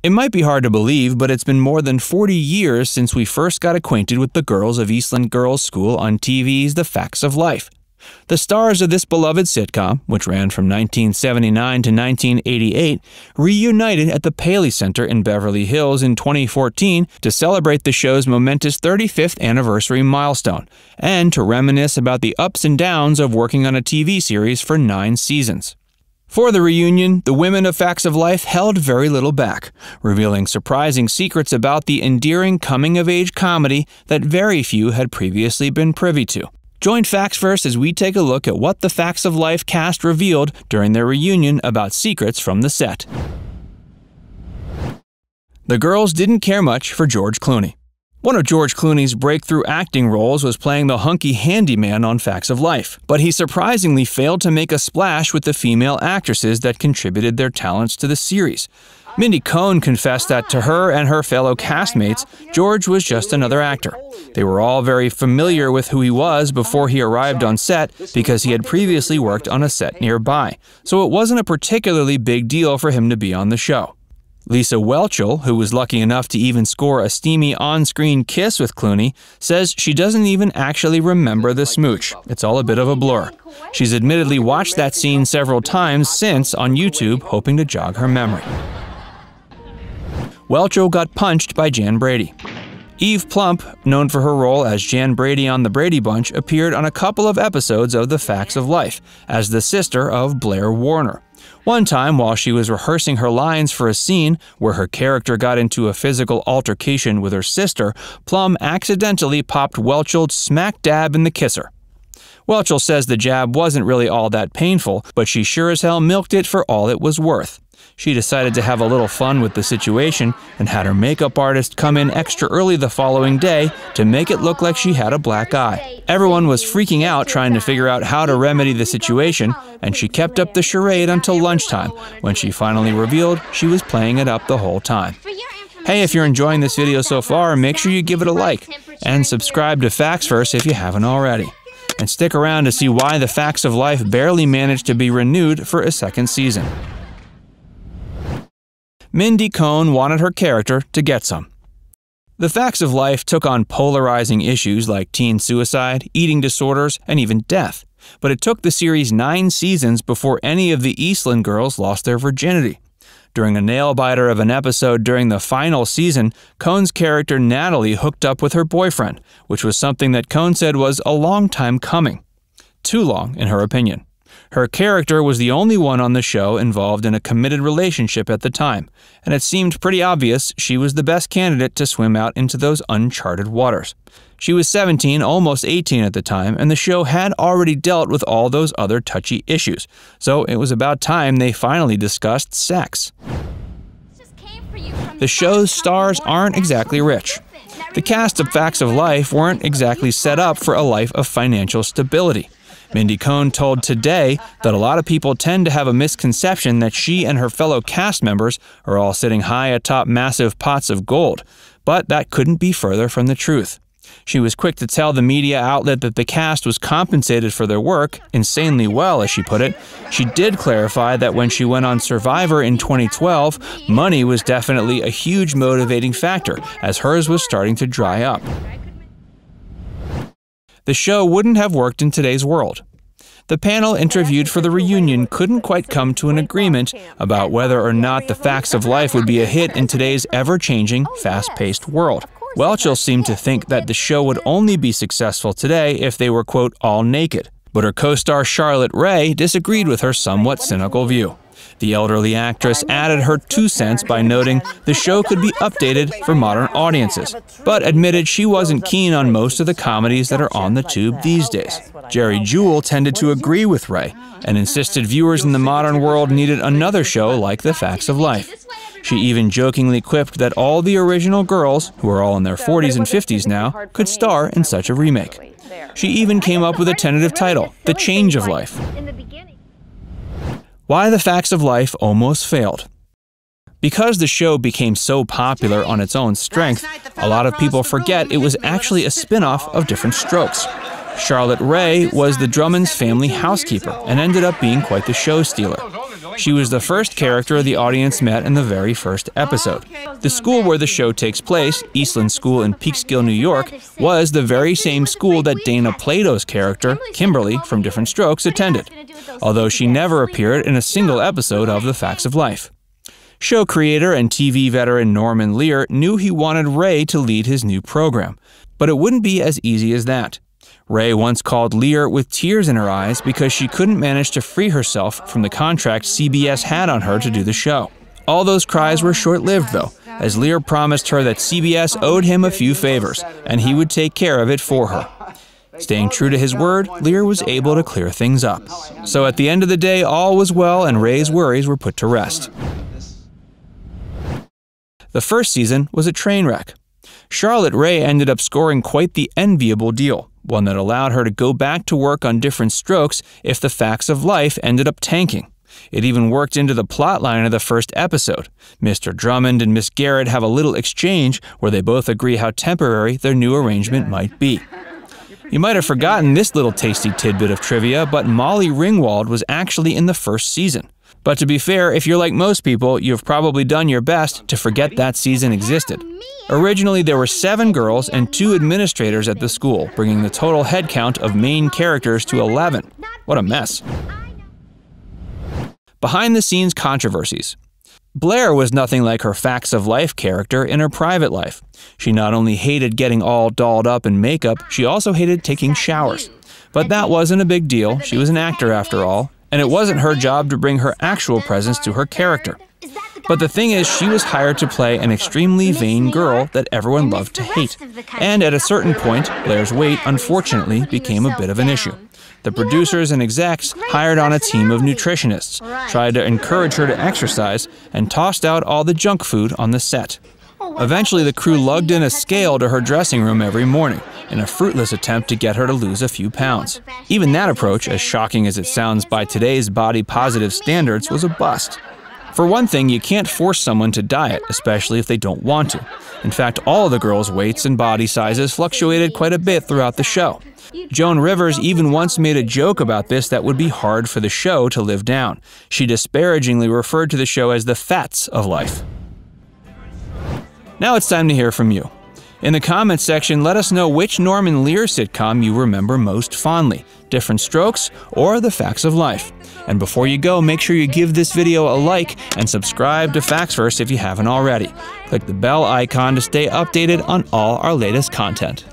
It might be hard to believe, but it's been more than 40 years since we first got acquainted with the girls of Eastland Girls School on TV's The Facts of Life. The stars of this beloved sitcom, which ran from 1979 to 1988, reunited at the Paley Center in Beverly Hills in 2014 to celebrate the show's momentous 35th anniversary milestone, and to reminisce about the ups and downs of working on a TV series for 9 seasons. For the reunion, the women of Facts of Life held very little back, revealing surprising secrets about the endearing coming-of-age comedy that very few had previously been privy to. Join Factsverse as we take a look at what the Facts of Life cast revealed during their reunion about secrets from the set. The girls didn't care much for George Clooney. One of George Clooney's breakthrough acting roles was playing the hunky handyman on Facts of Life, but he surprisingly failed to make a splash with the female actresses that contributed their talents to the series. Mindy Cohn confessed that to her and her fellow castmates, George was just another actor. They were all very familiar with who he was before he arrived on set because he had previously worked on a set nearby, so it wasn't a particularly big deal for him to be on the show. Lisa Whelchel, who was lucky enough to even score a steamy on-screen kiss with Clooney, says she doesn't even actually remember the smooch. It's all a bit of a blur. She's admittedly watched that scene several times since on YouTube, hoping to jog her memory. Whelchel got punched by Jan Brady. Eve Plump, known for her role as Jan Brady on The Brady Bunch, appeared on a couple of episodes of The Facts of Life as the sister of Blair Warner. One time, while she was rehearsing her lines for a scene where her character got into a physical altercation with her sister, Plum accidentally popped Whelchel smack dab in the kisser. Whelchel says the jab wasn't really all that painful, but she sure as hell milked it for all it was worth. She decided to have a little fun with the situation and had her makeup artist come in extra early the following day to make it look like she had a black eye. Everyone was freaking out trying to figure out how to remedy the situation, and she kept up the charade until lunchtime, when she finally revealed she was playing it up the whole time. Hey, if you're enjoying this video so far, make sure you give it a like, and subscribe to Factsverse if you haven't already. And stick around to see why The Facts of Life barely managed to be renewed for a second season. Mindy Cohn wanted her character to get some. The Facts of Life took on polarizing issues like teen suicide, eating disorders, and even death. But it took the series 9 seasons before any of the Eastland girls lost their virginity. During a nail-biter of an episode during the final season, Cohn's character Natalie hooked up with her boyfriend, which was something that Cohn said was a long time coming. Too long, in her opinion. Her character was the only one on the show involved in a committed relationship at the time, and it seemed pretty obvious she was the best candidate to swim out into those uncharted waters. She was 17, almost 18 at the time, and the show had already dealt with all those other touchy issues, so it was about time they finally discussed sex. The show's stars aren't exactly rich. The cast of Facts of Life weren't exactly set up for a life of financial stability. Mindy Cohn told Today that a lot of people tend to have a misconception that she and her fellow cast members are all sitting high atop massive pots of gold, but that couldn't be further from the truth. She was quick to tell the media outlet that the cast was compensated for their work, insanely well, as she put it. She did clarify that when she went on Survivor in 2012, money was definitely a huge motivating factor, as hers was starting to dry up. The show wouldn't have worked in today's world. The panel interviewed for the reunion couldn't quite come to an agreement about whether or not The Facts of Life would be a hit in today's ever-changing, fast-paced world. Whelchel seemed to think that the show would only be successful today if they were, quote, all naked. But her co-star Charlotte Rae disagreed with her somewhat cynical view. The elderly actress added her 2 cents by noting the show could be updated for modern audiences, but admitted she wasn't keen on most of the comedies that are on the tube these days. Jerry Jewell tended to agree with Rae and insisted viewers in the modern world needed another show like The Facts of Life. She even jokingly quipped that all the original girls, who are all in their 40s and 50s now, could star in such a remake. She even came up with a tentative title, The Change of Life. Why The Facts of Life almost failed. Because the show became so popular on its own strength, a lot of people forget it was actually a spin-off of Different Strokes. Charlotte Rae was the Drummonds' family housekeeper and ended up being quite the show stealer. She was the first character the audience met in the very first episode. The school where the show takes place, Eastland School in Peekskill, New York, was the very same school that Dana Plato's character, Kimberly from Different Strokes, attended, although she never appeared in a single episode of The Facts of Life. Show creator and TV veteran Norman Lear knew he wanted Ray to lead his new program, but it wouldn't be as easy as that. Ray once called Lear with tears in her eyes because she couldn't manage to free herself from the contract CBS had on her to do the show. All those cries were short-lived, though, as Lear promised her that CBS owed him a few favors, and he would take care of it for her. Staying true to his word, Lear was able to clear things up. So at the end of the day, all was well and Ray's worries were put to rest. The first season was a train wreck. Charlotte Rae ended up scoring quite the enviable deal, one that allowed her to go back to work on Different Strokes if The Facts of Life ended up tanking. It even worked into the plotline of the first episode. Mr. Drummond and Miss Garrett have a little exchange where they both agree how temporary their new arrangement might be. You might have forgotten this little tasty tidbit of trivia, but Molly Ringwald was actually in the first season. But to be fair, if you're like most people, you've probably done your best to forget that season existed. Originally, there were 7 girls and 2 administrators at the school, bringing the total head count of main characters to 11. What a mess. Behind-the-scenes controversies. Blair was nothing like her Facts of Life character in her private life. She not only hated getting all dolled up in makeup, she also hated taking showers. But that wasn't a big deal. She was an actor after all, and it wasn't her job to bring her actual presence to her character. But the thing is, she was hired to play an extremely vain girl that everyone loved to hate. And at a certain point, Blair's weight, unfortunately, became a bit of an issue. The producers and execs hired on a team of nutritionists, tried to encourage her to exercise, and tossed out all the junk food on the set. Eventually, the crew lugged in a scale to her dressing room every morning, in a fruitless attempt to get her to lose a few pounds. Even that approach, as shocking as it sounds by today's body-positive standards, was a bust. For one thing, you can't force someone to diet, especially if they don't want to. In fact, all of the girls' weights and body sizes fluctuated quite a bit throughout the show. Joan Rivers even once made a joke about this that would be hard for the show to live down. She disparagingly referred to the show as the Fats of Life. Now it's time to hear from you. In the comments section, let us know which Norman Lear sitcom you remember most fondly, Different Strokes or The Facts of Life. And before you go, make sure you give this video a like and subscribe to Factsverse if you haven't already. Click the bell icon to stay updated on all our latest content.